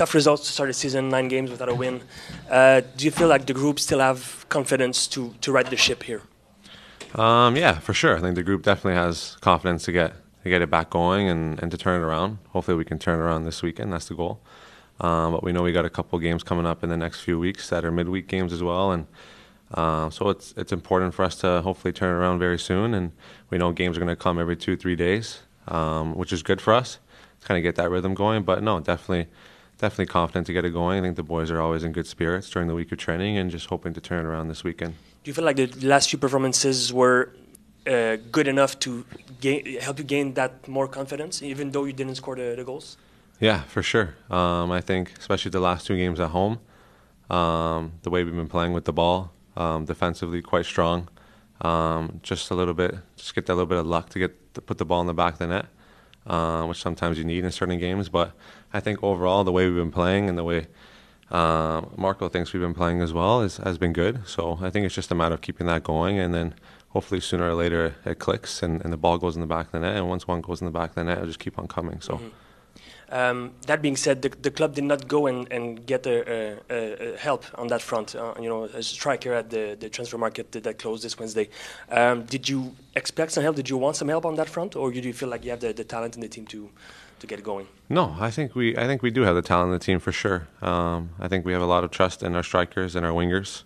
tough results to start the season, 9 games without a win. Do you feel like the group still have confidence to right the ship here? Yeah, for sure. I think the group definitely has confidence to get it back going and to turn it around. Hopefully we can turn it around this weekend. That's the goal. But we know we got a couple games coming up in the next few weeks that are midweek games as well, and so it's important for us to hopefully turn it around very soon. And we know games are going to come every 2-3 days, which is good for us to kind of get that rhythm going. But no, definitely confident to get it going. I think the boys are always in good spirits during the week of training and just hoping to turn it around this weekend. Do you feel like the last few performances were good enough to help you gain that more confidence, even though you didn't score the goals? Yeah, for sure. I think especially the last 2 games at home, the way we've been playing with the ball, defensively quite strong. Just get that little bit of luck to put the ball in the back of the net, which sometimes you need in certain games. But I think overall the way we've been playing and the way Marco thinks we've been playing as well has been good. So I think it's just a matter of keeping that going, and then hopefully sooner or later it clicks and the ball goes in the back of the net. And once one goes in the back of the net, it'll just keep on coming. So. That being said, the club did not go and get help on that front. A striker at the transfer market that closed this Wednesday. Did you expect some help? Did you want some help on that front, or do you feel like you have the talent in the team to get it going? No, I think we do have the talent in the team for sure. I think we have a lot of trust in our strikers and our wingers,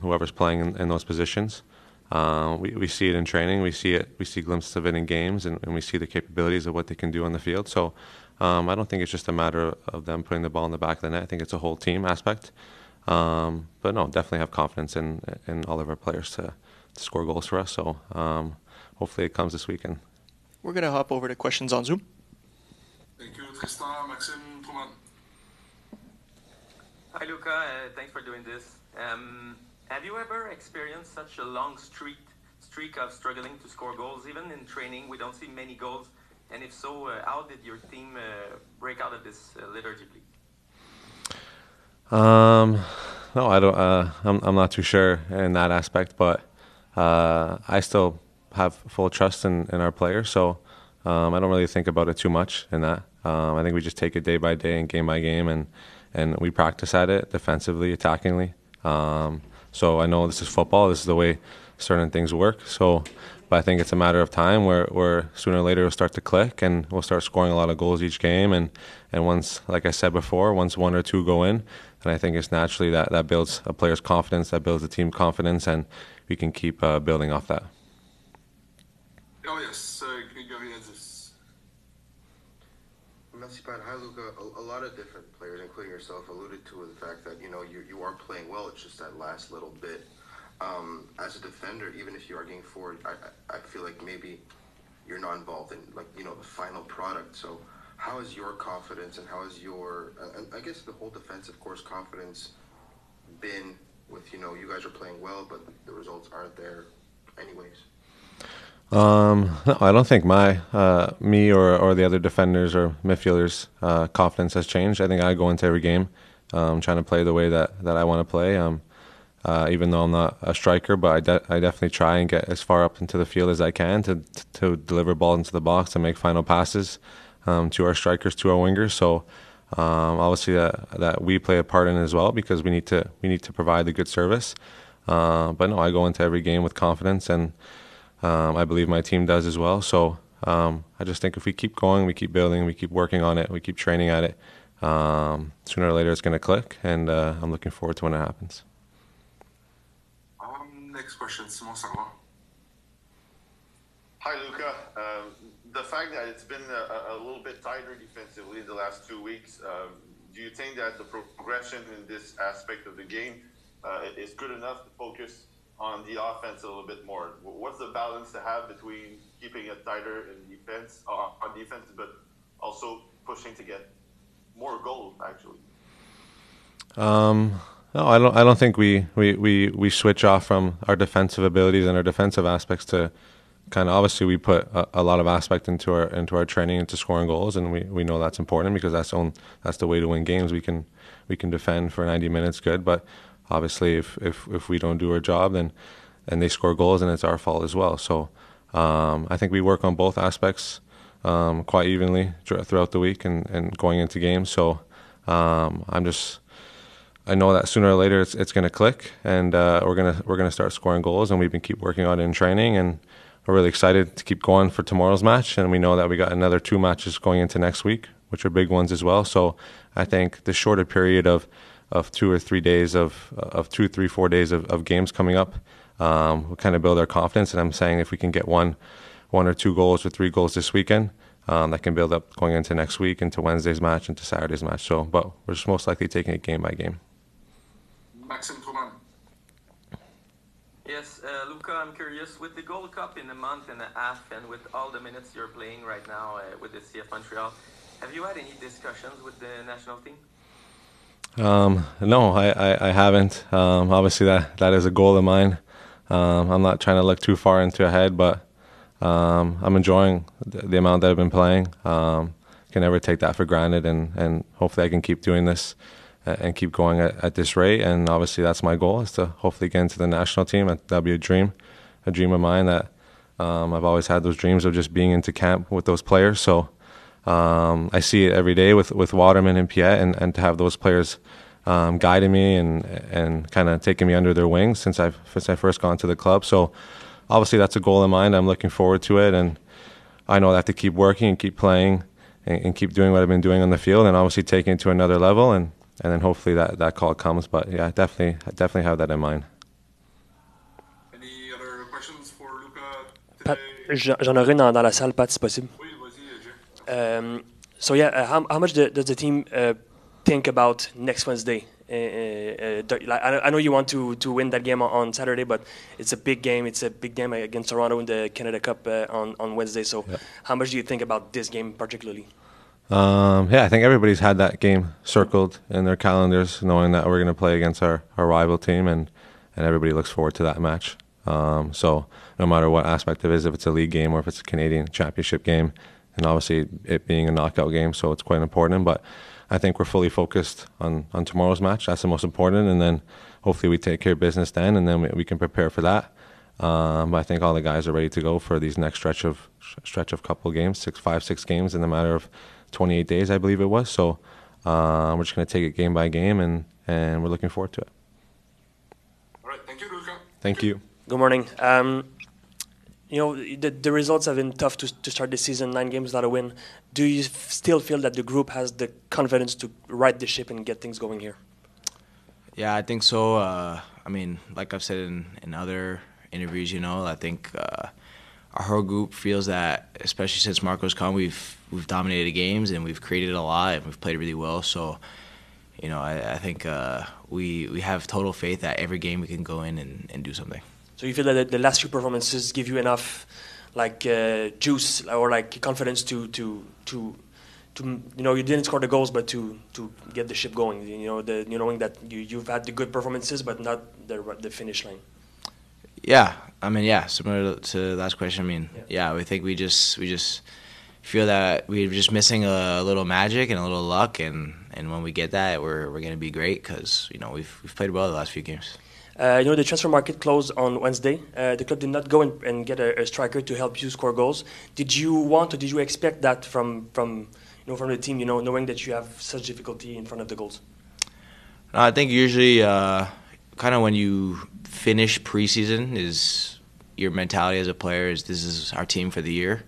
whoever's playing in those positions. We see it in training. We see glimpses of it in games, and we see the capabilities of what they can do on the field. So I don't think it's just a matter of them putting the ball in the back of the net. I think it's a whole team aspect. But no, definitely have confidence in all of our players to score goals for us. So hopefully it comes this weekend. We're going to hop over to questions on Zoom. Thank you, Tristan. Maxime Truman. Hi, Luca. Thanks for doing this. Have you ever experienced such a long streak of struggling to score goals? Even in training, we don't see many goals. And if so, how did your team break out of this lethargically? No, I don't. I'm not too sure in that aspect, but I still have full trust in our players. So I don't really think about it too much in that. I think we just take it day by day and game by game, and we practice at it defensively, attackingly. So I know this is football. This is the way certain things work. But I think it's a matter of time where sooner or later it'll start to click, and we'll start scoring a lot of goals each game. And once, like I said before, once 1 or 2 go in, then I think it's naturally that builds a player's confidence, that builds the team confidence, and we can keep building off that. Oh yes, Gregory Edis. Merci, Pat. Hi, Luca. A lot of different players, including yourself, alluded to the fact that you are playing well. It's just that last little bit. As a defender, even if you are getting forward, I feel like maybe you're not involved in the final product. So how is your confidence and how is your I guess the whole defensive course confidence been with you guys are playing well, but the results aren't there anyways? No, I don't think me or the other defenders or midfielders' confidence has changed. I think I go into every game trying to play the way that I want to play. Even though I'm not a striker, but I definitely try and get as far up into the field as I can to deliver balls into the box and make final passes to our strikers, to our wingers. So obviously that we play a part in it as well, because we need to provide the good service. But no, I go into every game with confidence, and I believe my team does as well. So I just think if we keep going, we keep building, we keep working on it, we keep training at it, sooner or later it's going to click, and I'm looking forward to when it happens. Next question, Simon Sarva. Hi, Luca. The fact that it's been a little bit tighter defensively in the last 2 weeks, do you think that the progression in this aspect of the game is good enough to focus on the offense a little bit more? What's the balance to have between keeping it tighter in defense, on defense, but also pushing to get more goals, actually? No, I don't think we switch off from our defensive abilities and our defensive aspects to kind of, obviously we put a lot of aspect into our training, into scoring goals, and we know that's important, because that's the way to win games. We can defend for 90 minutes good, but obviously if we don't do our job, and they score goals, then it's our fault as well. So I think we work on both aspects quite evenly throughout the week and going into games. So I know that sooner or later it's going to click, and we're gonna start scoring goals, and we've been keep working on it in training, and we're really excited to keep going for tomorrow's match, and we know that we got another 2 matches going into next week, which are big ones as well. So I think the shorter period of 2 or 3 days of 2, 3, 4 days of games coming up will kind of build our confidence, and I'm saying if we can get one or 2 goals or 3 goals this weekend, that can build up going into next week, into Wednesday's match, into Saturday's match. So, but we're just most likely taking it game by game. Maxime Truman. Yes, Luca, I'm curious, with the Gold Cup in a month and a half and with all the minutes you're playing right now with the CF Montreal, have you had any discussions with the national team? No, I haven't. Obviously, that is a goal of mine. I'm not trying to look too far into ahead, but I'm enjoying the amount that I've been playing. Can never take that for granted, and hopefully I can keep doing this and keep going at this rate. And obviously that's my goal, is to hopefully get into the national team. That'll be a dream of mine. That I've always had those dreams of just being into camp with those players. So I see it every day with Waterman and Piet, and to have those players guiding me and kind of taking me under their wings since I first got into the club. So obviously that's a goal of mine. I'm looking forward to it, and I know I have to keep working and keep playing and keep doing what I've been doing on the field, and obviously taking it to another level, and then hopefully that call comes. But yeah, I definitely have that in mind. Any other questions for Luca today? Pat, j'en aurais une dans la salle, Pat, si possible. Oui, vas-y, Jay. So yeah, how much does the team think about next Wednesday? I know you want to win that game on Saturday, but it's a big game. It's a big game against Toronto in the Canada Cup on Wednesday. So how much do you think about this game particularly? Yeah, I think everybody's had that game circled in their calendars, knowing that we're going to play against our rival team, and everybody looks forward to that match. So no matter what aspect of it is, if it's a league game or if it's a Canadian championship game, and obviously it being a knockout game, so it's quite important. But I think we're fully focused on tomorrow's match. That's the most important, and then hopefully we take care of business then, and then we can prepare for that. But I think all the guys are ready to go for these next stretch of couple games, 5, 6 games in a matter of 28 days, I believe it was. So we're just going to take it game by game, and we're looking forward to it. All right, thank you, Luca. Thank you. Good morning. You know, the results have been tough to start the season, 9 games without a win. Do you still feel that the group has the confidence to right the ship and get things going here? Yeah, I think so. I mean, like I've said in other interviews, you know, I think our whole group feels that, especially since Marco's come, we've dominated games and we've created a lot and we've played really well. So, you know, I think we have total faith that every game we can go in and do something. So you feel that the last few performances give you enough, like juice or like confidence to you know, you didn't score the goals, but to get the ship going. You know, knowing that you've had the good performances, but not the finish line. Yeah, I mean, yeah, similar to the last question. I mean, yeah, we think we just feel that we're just missing a little magic and a little luck, and when we get that, we're going to be great because, you know, we've played well the last few games. You know, the transfer market closed on Wednesday. The club did not go and get a striker to help you score goals. Did you want or did you expect that from the team, you know, knowing that you have such difficulty in front of the goals? No, I think usually kind of when you finish preseason is your mentality as a player is this is our team for the year.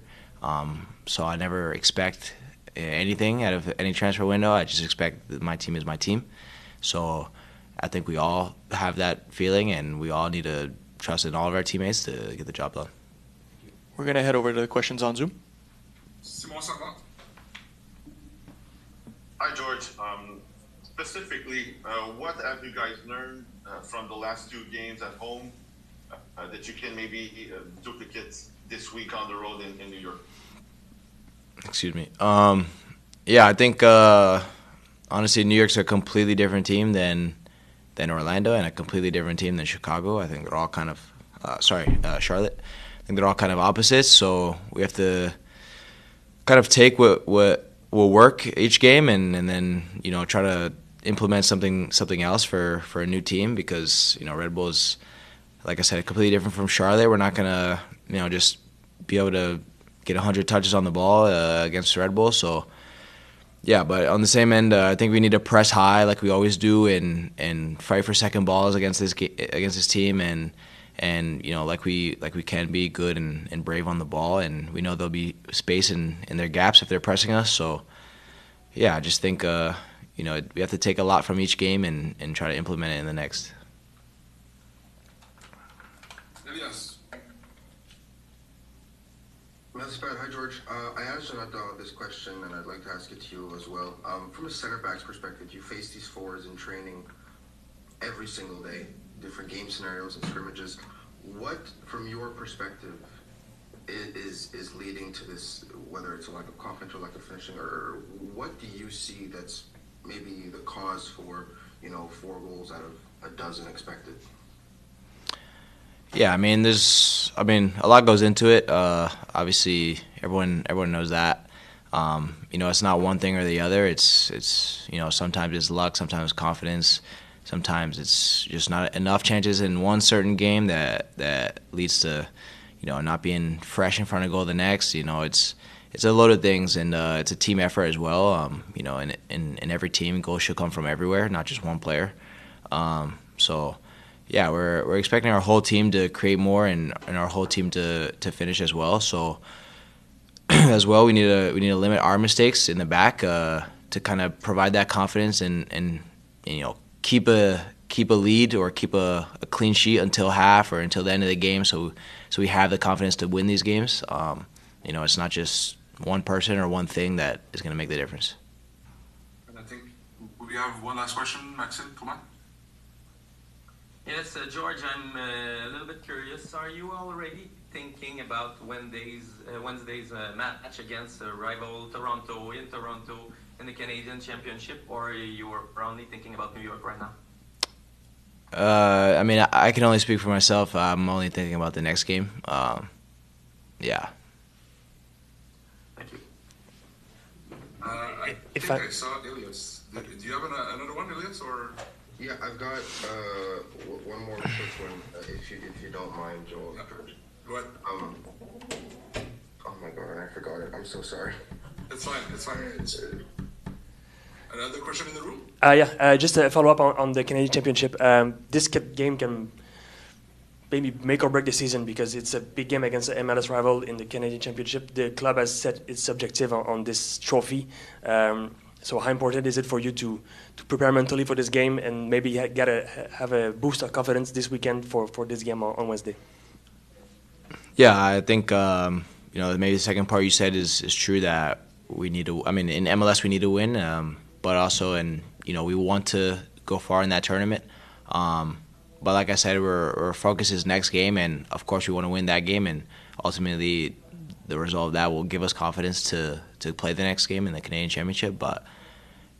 So I never expect anything out of any transfer window. I just expect that my team is my team. So I think we all have that feeling, and we all need to trust in all of our teammates to get the job done. We're going to head over to the questions on Zoom. Simon Sargent. Hi, George. Specifically, what have you guys learned from the last 2 games at home that you can maybe duplicate this week on the road in New York? Excuse me. Yeah, I think honestly, New York's a completely different team than Orlando, and a completely different team than Chicago. I think they're all kind of Charlotte. I think they're all kind of opposites. So we have to kind of take what will work each game, and then, you know, try to implement something else for a new team, because, you know, Red Bull is, like I said, completely different from Charlotte. We're not gonna, you know, just be able to get 100 touches on the ball against Red Bull. So Yeah, but on the same end, I think we need to press high like we always do, and fight for second balls against this team, and you know like we can be good and brave on the ball, and we know there'll be space in their gaps if they're pressing us. So yeah, I just think you know we have to take a lot from each game and try to implement it in the next. Hi, George. I asked Donadel this question, and I'd like to ask it to you as well. From a center back's perspective, you face these forwards in training every single day, different game scenarios and scrimmages. What, from your perspective, is leading to this, whether it's a lack of confidence or lack of finishing, or what do you see that's maybe the cause for, 4 goals out of a dozen expected? Yeah, I mean, a lot goes into it. Obviously, everyone knows that. It's not one thing or the other. It's sometimes it's luck, sometimes confidence, sometimes it's just not enough chances in one certain game that leads to, not being fresh in front of goal the next. It's a load of things, and it's a team effort as well. In every team, goals should come from everywhere, not just one player. So. Yeah, we're expecting our whole team to create more and our whole team to finish as well. So as well, we need to limit our mistakes in the back to kind of provide that confidence and keep a lead or keep a clean sheet until half or until the end of the game. So we have the confidence to win these games. It's not just one person or one thing that is going to make the difference. And I think we have one last question, Maxime, Thomas. Yes, George, I'm a little bit curious. Are you already thinking about Wednesday's match against rival Toronto in the Canadian Championship, or you are only thinking about New York right now? I can only speak for myself. I'm only thinking about the next game. Yeah. Thank you. I think I saw Elias. Do you have another one, Elias, or? Yeah, I've got one more quick one, if you don't mind, Joel. Go ahead. Oh my God, I forgot it. I'm so sorry. It's fine. Another question in the room? Just a follow-up on the Canadian Championship. This game can maybe make or break the season because it's a big game against the MLS rival in the Canadian Championship. The club has set its objective on this trophy. So how important is it for you to prepare mentally for this game and maybe have a boost of confidence this weekend for this game on Wednesday? Yeah, I think maybe the second part you said is true that we need to. I mean, in MLS we need to win, but also we want to go far in that tournament. But like I said, our focus is next game, and of course we want to win that game, and ultimately the result of that will give us confidence to play the next game in the Canadian Championship. But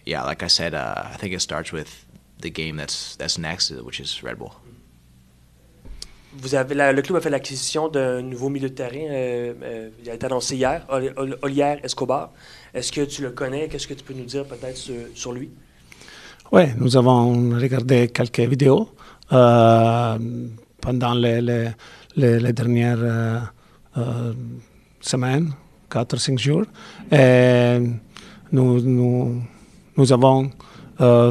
yeah, like I said, I think it starts with the game that's next, which is Red Bull. Le club a fait l'acquisition d'un nouveau milieu de terrain. Il a été annoncé hier, Olivier Escobar. Est-ce que tu le connais? Qu'est-ce que tu peux nous dire peut-être sur lui? Oui, nous avons regardé quelques vidéos pendant les dernières semaines, 4-5 jours. Et nous avons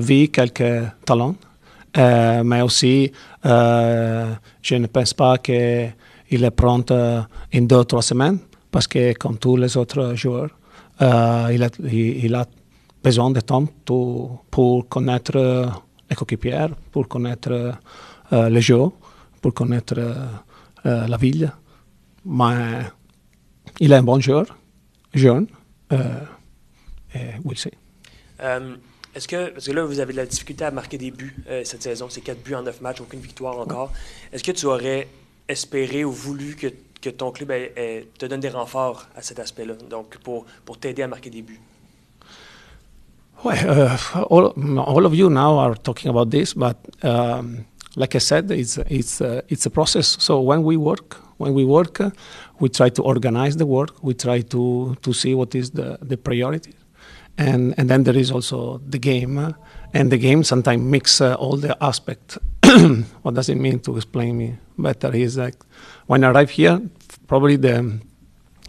vu quelques talents, mais aussi je ne pense pas qu'il est prêt en 2-3 semaines parce que comme tous les autres joueurs, il a besoin de temps pour connaître les coéquipiers, pour connaître le jeu, pour connaître la ville. Mais il est un bon joueur, jeune, et we'll see. Parce que là, vous avez de la difficulté à marquer des buts cette saison. C'est 4 buts en 9 matchs, aucune victoire encore. Est-ce que tu aurais espéré ou voulu que ton club te donne des renforts à cet aspect-là, donc pour t'aider à marquer des buts? Well, all of you now are talking about this, but like I said, it's a process. So when we work, we try to organize the work. We try to see what is the priority. And then there is also the game, and the game sometimes mix all the aspects. What does it mean to explain me better? Is like when I arrive here, probably the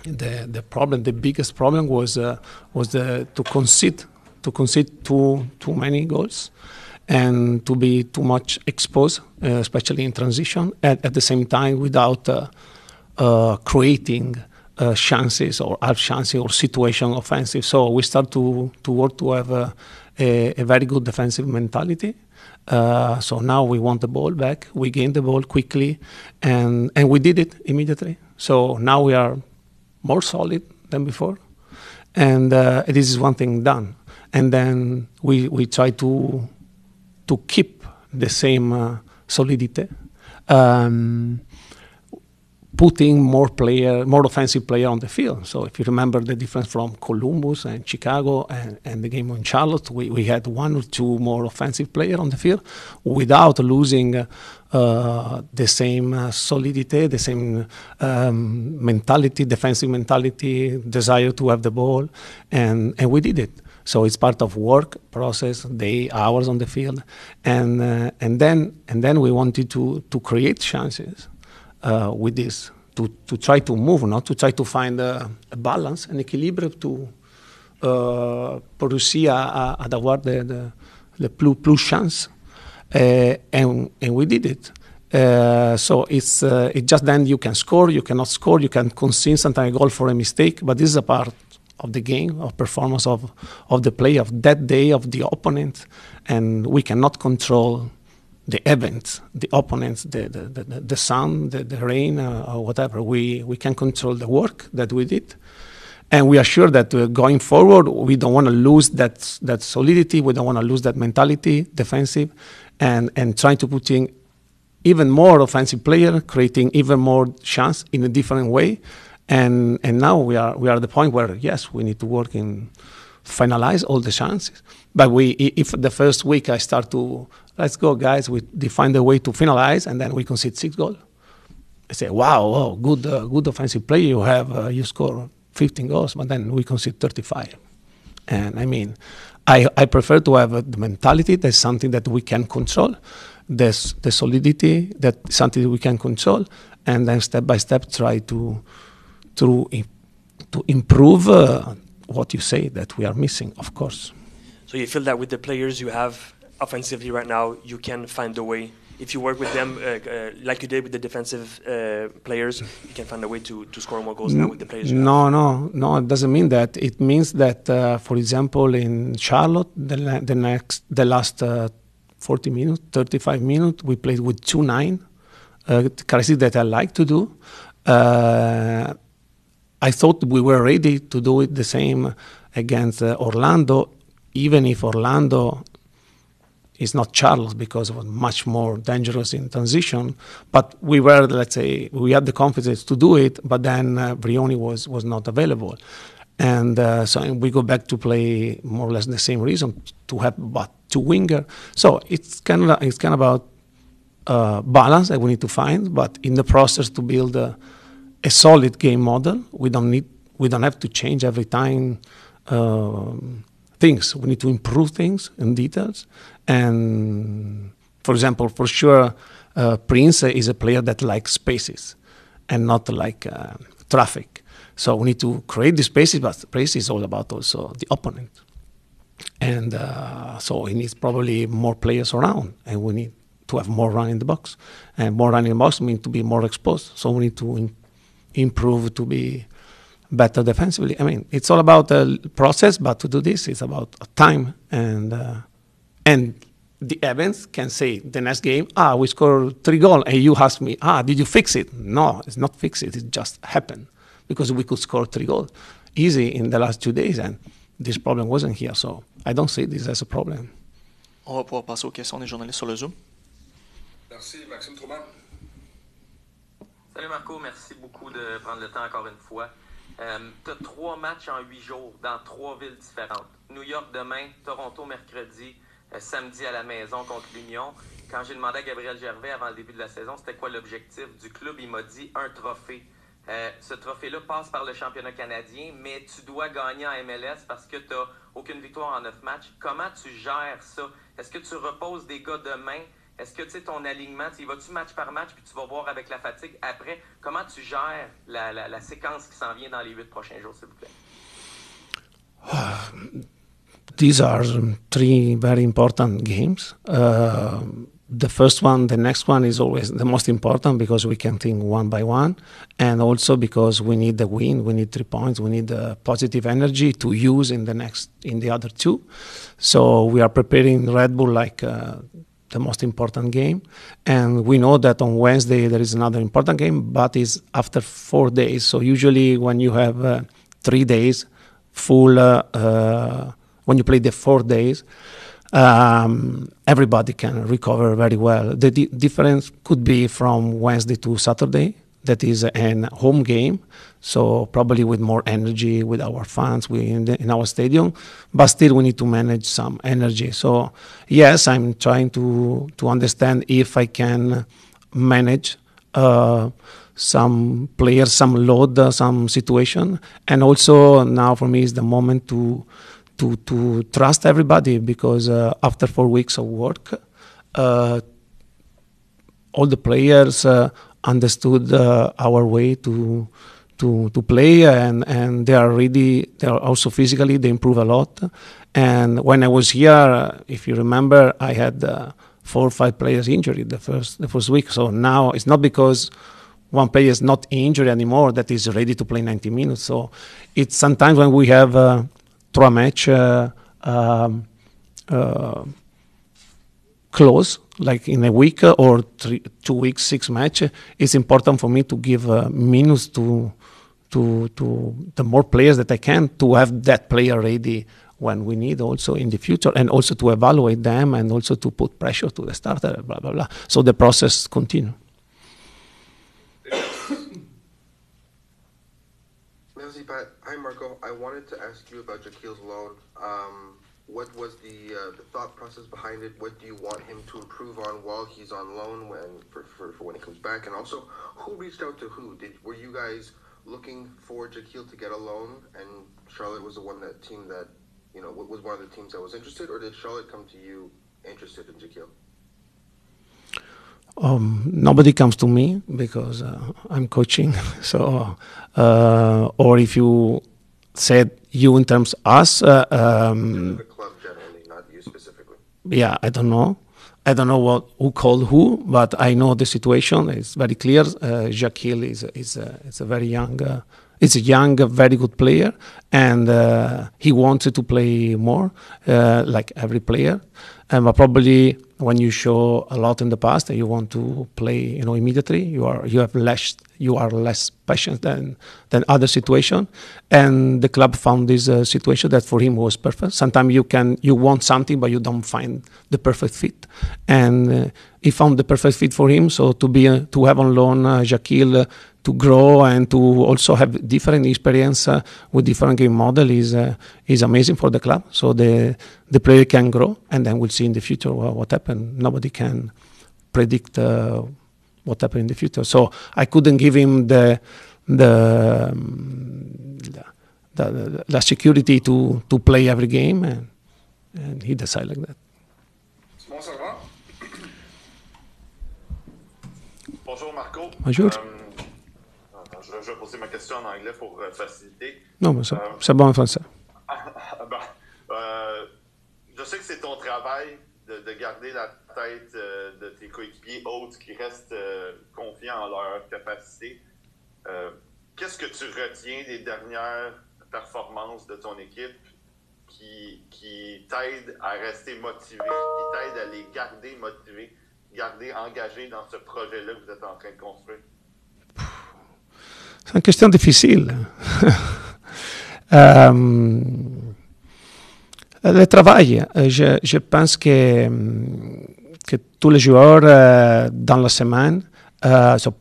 The problem, the biggest problem was to concede too many goals, and to be too much exposed, especially in transition. At the same time, without creating chances or half chances or situation offensive. So we start to work to have a very good defensive mentality. So now we want the ball back. We gain the ball quickly, and we did it immediately. So now we are more solid than before, and this is one thing done. And then we try to keep the same solidity, putting more offensive player on the field. So if you remember the difference from Columbus and Chicago and the game on Charlotte, we had one or two more offensive player on the field without losing the same solidity, the same mentality, defensive mentality, desire to have the ball, and we did it. So it's part of work process, hours on the field, and then we wanted to create chances with this, to try to move, not to try to find a balance, an equilibrium pour réussir à avoir le plus chance, and we did it. So it's just then you can score, you cannot score, you can concede sometimes a goal for a mistake, but this is a part of the game, of performance of the play of that day, of the opponent, and we cannot control the events, the opponents, the sun, the rain, or whatever. We can control the work that we did, and we are sure that going forward, we don't want to lose that solidity, we don't want to lose that mentality, defensive, and trying to put in even more offensive player, creating even more chance in a different way. And now we are at the point where, yes, we need to work in finalize all the chances. But if the first week I start to, let's go guys, we define the way to finalize, and then we concede 6 goals. I say, wow, good offensive player you have, you score 15 goals, but then we concede 35. And I mean, I prefer to have the mentality, that's something that we can control, the solidity, that's something that we can control, and then step by step try to improve what you say that we are missing, of course. So you feel that with the players you have offensively right now, you can find a way. If you work with them like you did with the defensive players, you can find a way to score more goals now with the players you have. No, it doesn't mean that. It means that, for example, in Charlotte, the last 40 minutes, 35 minutes, we played with 2-9, characteristic that I like to do. I thought we were ready to do it the same against Orlando, even if Orlando is not Charles because it was much more dangerous in transition. But we were, let's say, we had the confidence to do it, but then Brioni was not available. And so we go back to play more or less the same reason, to have but 2 wingers. So it's kind of about balance that we need to find, but in the process to build a solid game model. We don't have to change every time things. We need to improve things in details. And for example, for sure, Prince is a player that likes spaces and not like traffic. So we need to create the spaces, but space is all about also the opponent. And so he needs probably more players around, and we need to have more run in the box. And more run in the box means to be more exposed. So we need to improve to be better defensively. I mean, it's all about the process, but to do this, it's about time. And the Evans can say the next game, we scored 3 goals, and you ask me, did you fix it? No, it's not fix it. It just happened because we could score 3 goals easy in the last 2 days, and this problem wasn't here. So I don't see this as a problem. On va pouvoir passer aux questions des journalistes sur le Zoom. Merci, Maxime Trouman. Salut Marco, merci beaucoup de prendre le temps encore une fois. Tu as 3 matchs en 8 jours dans 3 villes différentes. New York demain, Toronto mercredi, samedi à la maison contre l'Union. Quand j'ai demandé à Gabriel Gervais avant le début de la saison, c'était quoi l'objectif du club, il m'a dit un trophée. Ce trophée-là passe par le championnat canadien, mais tu dois gagner en MLS parce que tu n'as aucune victoire en 9 matchs. Comment tu gères ça? Est-ce que tu reposes des gars demain Est-ce que tu sais ton alignement, tu vas-tu match par match puis tu vas voir avec la fatigue après? Comment tu gères la séquence qui s'en vient dans les 8 prochains jours, s'il vous plaît? These are 3 very important games. The first one, the next one is always the most important because we can think one by one, and also because we need the win, we need 3 points, we need the positive energy to use in the other 2. So we are preparing Red Bull like the most important game, and we know that on Wednesday there is another important game, but it's after 4 days. So usually when you have 3 days full, when you play the 4 days, everybody can recover very well. The difference could be from Wednesday to Saturday. That is a home game, so probably with more energy with our fans in our stadium, but still we need to manage some energy. So yes, I'm trying to understand if I can manage some players, some load, some situation, and also now for me is the moment to trust everybody, because after 4 weeks of work, all the players understood our way to play, and they are ready. They are also physically, they improve a lot. And when I was here, if you remember, I had 4 or 5 players injured the first week. So now it's not because one player is not injured anymore that is ready to play 90 minutes. So it's sometimes when we have 3 match close, like in a week or 2 weeks, 6 match, it's important for me to give minutes to the more players that I can, to have that player ready when we need also in the future, and also to evaluate them, and also to put pressure to the starter, blah, blah, blah. So the process continues. Merci, Pat. Hi, Marco. I wanted to ask you about Jaquil's loan. What was the thought process behind it? What do you want him to improve on while he's on loan for when he comes back? And also, who reached out to who? Were you guys looking for Jaquil to get a loan, and Charlotte was was one of the teams that was interested, or did Charlotte come to you interested in Jaquil? Nobody comes to me because I'm coaching. So, or if you said you in terms of us, the club generally, not you specifically. Yeah, I don't know. I don't know who called who, but I know the situation. It's very clear. Jaquil is a very young. It's a young, very good player, and he wanted to play more, like every player. But probably when you show a lot in the past and you want to play, immediately, you are less patient than other situation. And the club found this situation that for him was perfect. Sometimes you want something, but you don't find the perfect fit. And he found the perfect fit for him. So to have on loan Jaquil to grow and to also have different experience with different game model is amazing for the club. So the player can grow, and then we'll see in the future what happens. Nobody can predict what happens in the future. So I couldn't give him the security to play every game, and he decided like that. Bonjour Marco. Bonjour. Je vais poser ma question en anglais pour faciliter. Non, mais c'est bon en français. Je sais que c'est ton travail de garder la tête de tes coéquipiers haute, qui restent confiants en leur capacité. Qu'est-ce que tu retiens des dernières performances de ton équipe qui t'aident à rester motivé, qui t'aident à les garder motivés, garder engagés dans ce projet-là que vous êtes en train de construire? C'est une question difficile. Le travail, je pense que tous les joueurs dans la semaine,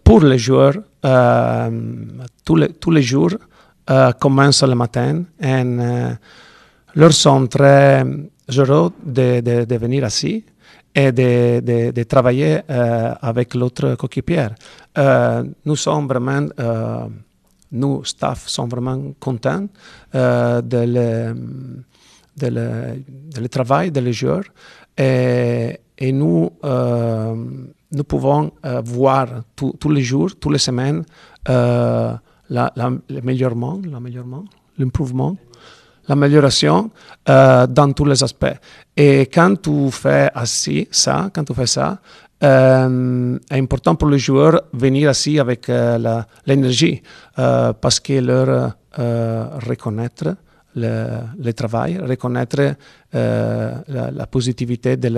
pour les joueurs, tous les jours commencent le matin et leur sont très heureux de venir ici et de travailler avec l'autre coéquipier. Nous sommes vraiment, nous, staff, sommes vraiment contents de le travail des joueurs. Et et nous pouvons voir tous les jours, toutes les semaines, l'améliorement, l'amélioration dans tous les aspects. Et quand tu fais ça, est important pour les joueurs venir assis avec l'énergie parce que leur reconnaître le travail, reconnaître la positivité de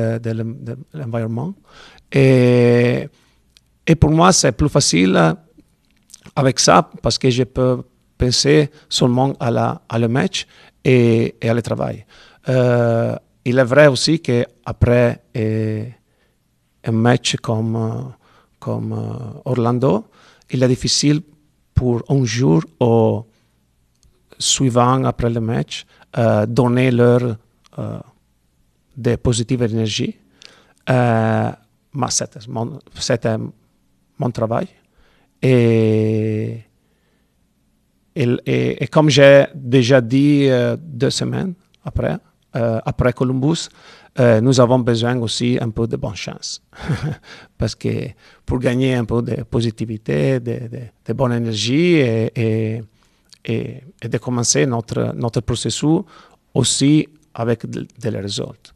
l'environnement. Et pour moi, c'est plus facile avec ça parce que je peux penser seulement à le match et à le travail. Il est vrai aussi qu'après un match comme Orlando, il est difficile pour un jour ou suivant après le match donner leur de positive énergie. Mais c'était mon travail. Et comme j'ai déjà dit 2 semaines après Columbus, nous avons besoin aussi un peu de bonne chance. Parce que pour gagner un peu de positivité, de bonne énergie et de commencer notre processus aussi avec des résultats.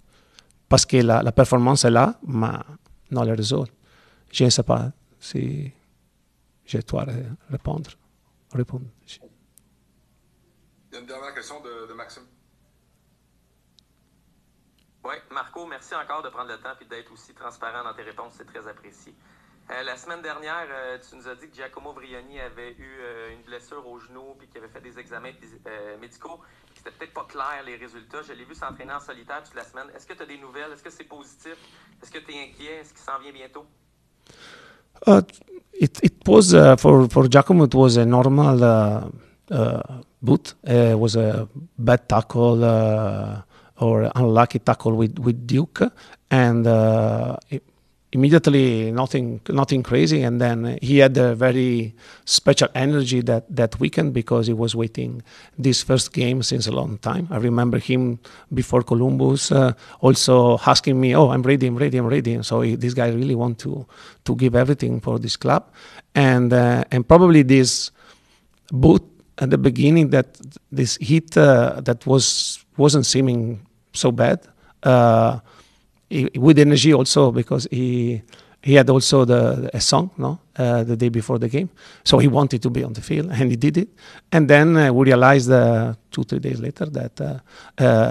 Parce que la performance est là, mais non les résultats. Je ne sais pas si je dois répondre. Il y a une dernière question de Maxime. Oui, Marco, merci encore de prendre le temps et d'être aussi transparent dans tes réponses, c'est très apprécié. La semaine dernière, tu nous as dit que Giacomo Brioni avait eu une blessure au genou puis qu'il avait fait des examens médicaux. C'était peut-être pas clair les résultats. Je l'ai vu s'entraîner en solitaire toute la semaine. Est-ce que tu as des nouvelles? Est-ce que c'est positif? Est-ce que tu es inquiet? Est-ce qu'il s'en vient bientôt? It was for Giacomo. It was a normal boot. It was a bad tackle or unlucky tackle with Duke, and immediately nothing crazy. And then he had a very special energy that weekend because he was waiting this first game since a long time. I remember him before Columbus also asking me, "Oh, I'm ready. And so this guy really want to give everything for this club, and probably this boot at the beginning, that this hit that wasn't seeming so bad. With energy also, because he had also a song the day before the game, so he wanted to be on the field and he did it. And then we realized 2-3 days later that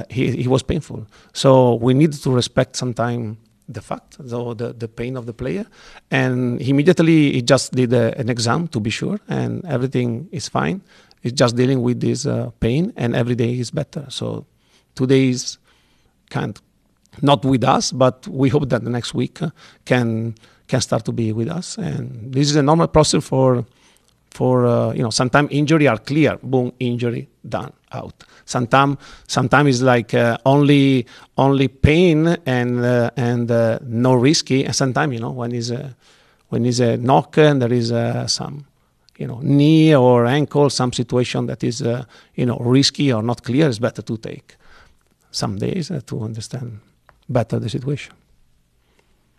he was painful. So we needed to respect sometime the fact, the pain of the player, and immediately he just did an exam to be sure, and everything is fine. He's just dealing with this pain, and every day is better. So 2 days not with us, but we hope that the next week can start to be with us. And this is a normal process for sometimes injury are clear, boom, injury, done, out. Sometimes it's like only pain and no risky. And sometimes when is a knock and there is some knee or ankle, some situation that is risky or not clear, it's better to take some days to understand better the situation.